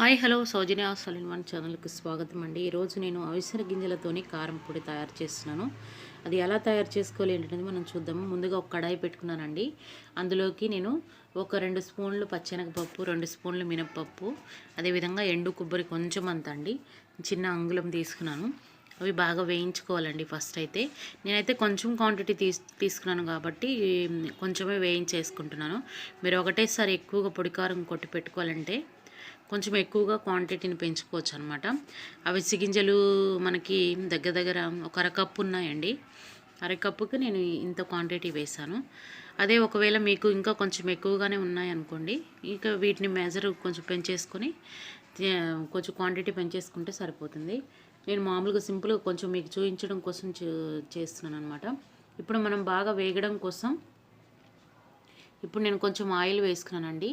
Hi hello సౌజన్య సలిన్ ఛానల్కి స్వాగతం అండి. ఈరోజు నేను అవిసె గింజలతోని కారం పొడి తయారు చేస్తున్నాను. అది ఎలా తయారు చేసుకోవాలి ఏంటనేది మనం చూద్దాము. ముందుగా ఒక కడాయి పెట్టుకున్నానండి. అందులోకి నేను ఒక 2 స్పూన్లు పచ్చెనగపప్పు, 2 స్పూన్లు మినపప్పు, అదేవిధంగా ఎండు కొబ్బరి కొంచెం అంత అండి, చిన్న అంగుళం తీసుకున్నాను. అవి బాగా వేయించుకోవాలండి. ఫస్ట్ అయితే నేనైతే కొంచెం క్వాంటిటీ తీసుకున్నాను కాబట్టి కొంచెమే వేయించేసుకుంటున్నాను. మీరు ఒకటేసారి ఎక్కువగా పొడి కారం కొట్టి పెట్టుకోవాలంటే కొంచెం ఎక్కువగా క్వాంటిటీని పెంచుకోవచ్చు అనమాట. అవిసె గింజలు మనకి దగ్గర ఒక అరకప్పు ఉన్నాయండి. అరకప్పుకి నేను ఇంత క్వాంటిటీ వేసాను. అదే ఒకవేళ మీకు ఇంకా కొంచెం ఎక్కువగానే ఉన్నాయనుకోండి, ఇంకా వీటిని మెజర్ కొంచెం పెంచేసుకొని కొంచెం క్వాంటిటీ పెంచేసుకుంటే సరిపోతుంది. నేను మామూలుగా సింపుల్గా కొంచెం మీకు చూపించడం కోసం చేస్తున్నాను అనమాట. ఇప్పుడు మనం బాగా వేగడం కోసం ఇప్పుడు నేను కొంచెం ఆయిల్ వేసుకున్నానండి.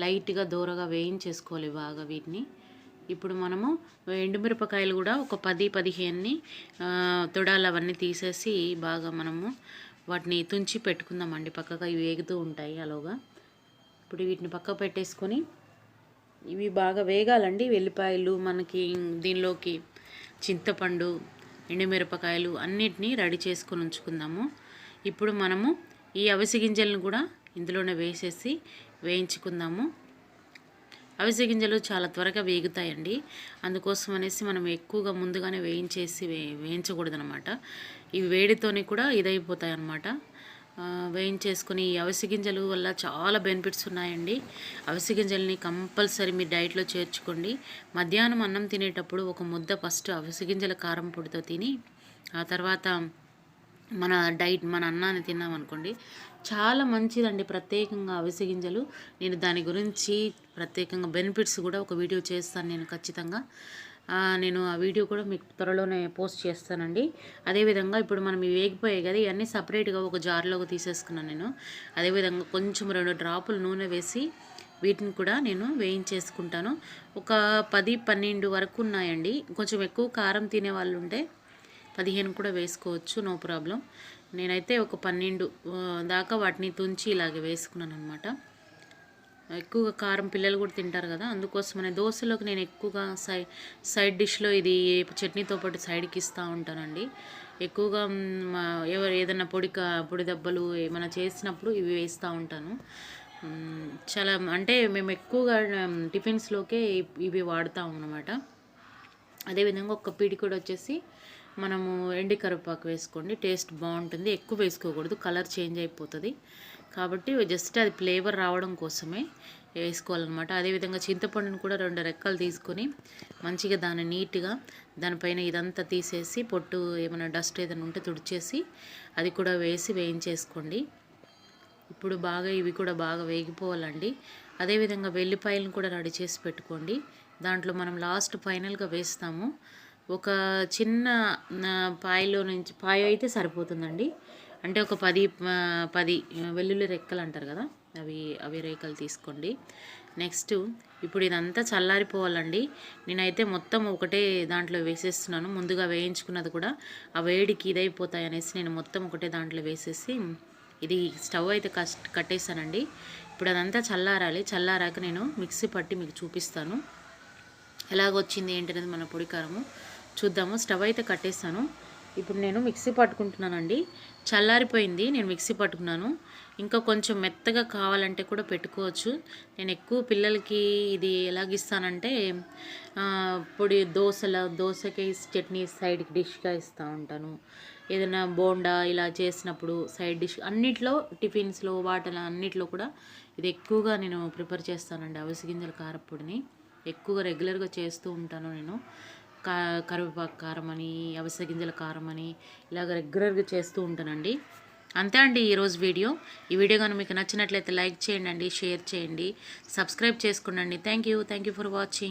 లైట్గా దూరగా వేయించేసుకోవాలి బాగా వీటిని. ఇప్పుడు మనము ఎండుమిరపకాయలు కూడా ఒక 10-15ని తొడాలు అవన్నీ తీసేసి బాగా మనము వాటిని తుంచి పెట్టుకుందామండి. పక్కగా ఇవి వేగుతూ ఉంటాయి అలాగా. ఇప్పుడు వీటిని పక్క పెట్టేసుకొని ఇవి బాగా వేగాలండి. వెల్లిపాయలు మనకి దీనిలోకి చింతపండు, ఎండుమిరపకాయలు అన్నిటినీ రెడీ చేసుకొని ఉంచుకుందాము. ఇప్పుడు మనము ఈ అవిసె గింజలను కూడా ఇందులోనే వేసేసి వేయించుకుందాము. అవిసె గింజలు చాలా త్వరగా వేగుతాయండి. అందుకోసం అనేసి మనం ఎక్కువగా ముందుగానే వేయించకూడదు అనమాట. ఇవి వేడితోనే కూడా ఇదైపోతాయి అన్నమాట. వేయించేసుకొని ఈ అవిసె గింజలు వల్ల చాలా బెనిఫిట్స్ ఉన్నాయండి. అవిసె గింజల్ని కంపల్సరీ మీ డైట్లో చేర్చుకోండి. మధ్యాహ్నం అన్నం తినేటప్పుడు ఒక ముద్ద ఫస్ట్ అవిసె గింజల కారం పొడితో తిని ఆ తర్వాత మన అన్నాన్ని తిన్నామనుకోండి, చాలా మంచిదండి. ప్రత్యేకంగా అవిసె గింజలు నేను దాని గురించి ప్రత్యేకంగా బెనిఫిట్స్ కూడా ఒక వీడియో చేస్తాను నేను ఖచ్చితంగా. నేను ఆ వీడియో కూడా మీకు త్వరలోనే పోస్ట్ చేస్తానండి. అదేవిధంగా ఇప్పుడు మనం ఇవి వేగిపోయాయి కదా, ఇవన్నీ సపరేట్గా ఒక జార్లోకి తీసేసుకున్నాను నేను. అదేవిధంగా కొంచెం 2 డ్రాపులు నూనె వేసి వీటిని కూడా నేను వేయించేసుకుంటాను. ఒక 10-12 వరకు ఉన్నాయండి. కొంచెం ఎక్కువ కారం తినే వాళ్ళు ఉంటే 15 కూడా వేసుకోవచ్చు, నో ప్రాబ్లం. నేనైతే ఒక 12 దాకా వాటిని తుంచి ఇలాగే వేసుకున్నాను అనమాట. ఎక్కువగా కారం పిల్లలు కూడా తింటారు కదా, అందుకోసమనే దోశలోకి నేను ఎక్కువగా సైడ్ డిష్లో ఇది చట్నీతో పాటు సైడ్కి ఇస్తూ ఉంటానండి. ఎక్కువగా ఏదైనా పొడి దెబ్బలు ఏమైనా చేసినప్పుడు ఇవి వేస్తూ ఉంటాను. చాలా అంటే మేము ఎక్కువగా టిఫిన్స్లోకే ఇవి వాడతాము అనమాట. అదేవిధంగా ఒక పిడికుడు వచ్చేసి మనము ఎండి కరివేపాకు వేసుకోండి, టేస్ట్ బాగుంటుంది. ఎక్కువ వేసుకోకూడదు, కలర్ చేంజ్ అయిపోతుంది. కాబట్టి జస్ట్ అది ఫ్లేవర్ రావడం కోసమే వేసుకోవాలన్నమాట. అదేవిధంగా చింతపండును కూడా 2 రెక్కలు తీసుకొని మంచిగా దాన్ని నీట్గా దానిపైన ఇదంతా తీసేసి పొట్టు ఏమైనా డస్ట్ ఏదైనా ఉంటే తుడిచేసి అది కూడా వేసి వేయించేసుకోండి. ఇప్పుడు బాగా ఇవి కూడా బాగా వేగిపోవాలండి. అదేవిధంగా వెల్లిపాయలను కూడా రెడీ చేసి పెట్టుకోండి. దాంట్లో మనం లాస్ట్ ఫైనల్గా వేస్తాము. ఒక చిన్న పాయ అయితే సరిపోతుందండి. అంటే ఒక 10 వెల్లుల్లి రెక్కలు అంటారు కదా, అవి రేఖలు తీసుకోండి. నెక్స్ట్ ఇప్పుడు ఇదంతా చల్లారిపోవాలండి. నేనైతే మొత్తం ఒకటే దాంట్లో వేసేస్తున్నాను. ముందుగా వేయించుకున్నది కూడా ఆ వేడికి ఇదైపోతాయి అనేసి నేను మొత్తం ఒకటే దాంట్లో వేసేసి ఇది స్టవ్ అయితే కట్టేసానండి. ఇప్పుడు అదంతా చల్లారాలి. చల్లారాక నేను మిక్సీ పట్టి మీకు చూపిస్తాను ఎలాగొచ్చింది ఏంటనేది మన పొడి కారము చూద్దాము. స్టవ్ అయితే కట్టేస్తాను. ఇప్పుడు నేను మిక్సీ పట్టుకుంటున్నానండి. చల్లారిపోయింది, నేను మిక్సీ పట్టుకున్నాను. ఇంకా కొంచెం మెత్తగా కావాలంటే కూడా పెట్టుకోవచ్చు. నేను ఎక్కువ పిల్లలకి ఇది ఎలాగిస్తానంటే దోశకి చట్నీ సైడ్కి డిష్గా ఇస్తూ ఉంటాను. ఏదైనా బోండా ఇలా చేసినప్పుడు సైడ్ డిష్ అన్నిట్లో, టిఫిన్స్లో వాటిలో అన్నిట్లో కూడా ఇది ఎక్కువగా నేను ప్రిపేర్ చేస్తానండి. అవిసె గింజల కారపొడిని ఎక్కువగా రెగ్యులర్గా చేస్తూ ఉంటాను నేను. కరివేపాకు కారం అని, అవిసె గింజల కారం అని ఇలాగ రెగ్యులర్గా చేస్తూ ఉంటానండి. అంతే అండి ఈరోజు వీడియో. ఈ వీడియో కానీ మీకు నచ్చినట్లయితే లైక్ చేయండి, షేర్ చేయండి, సబ్స్క్రైబ్ చేసుకోండి. Thank you for watching.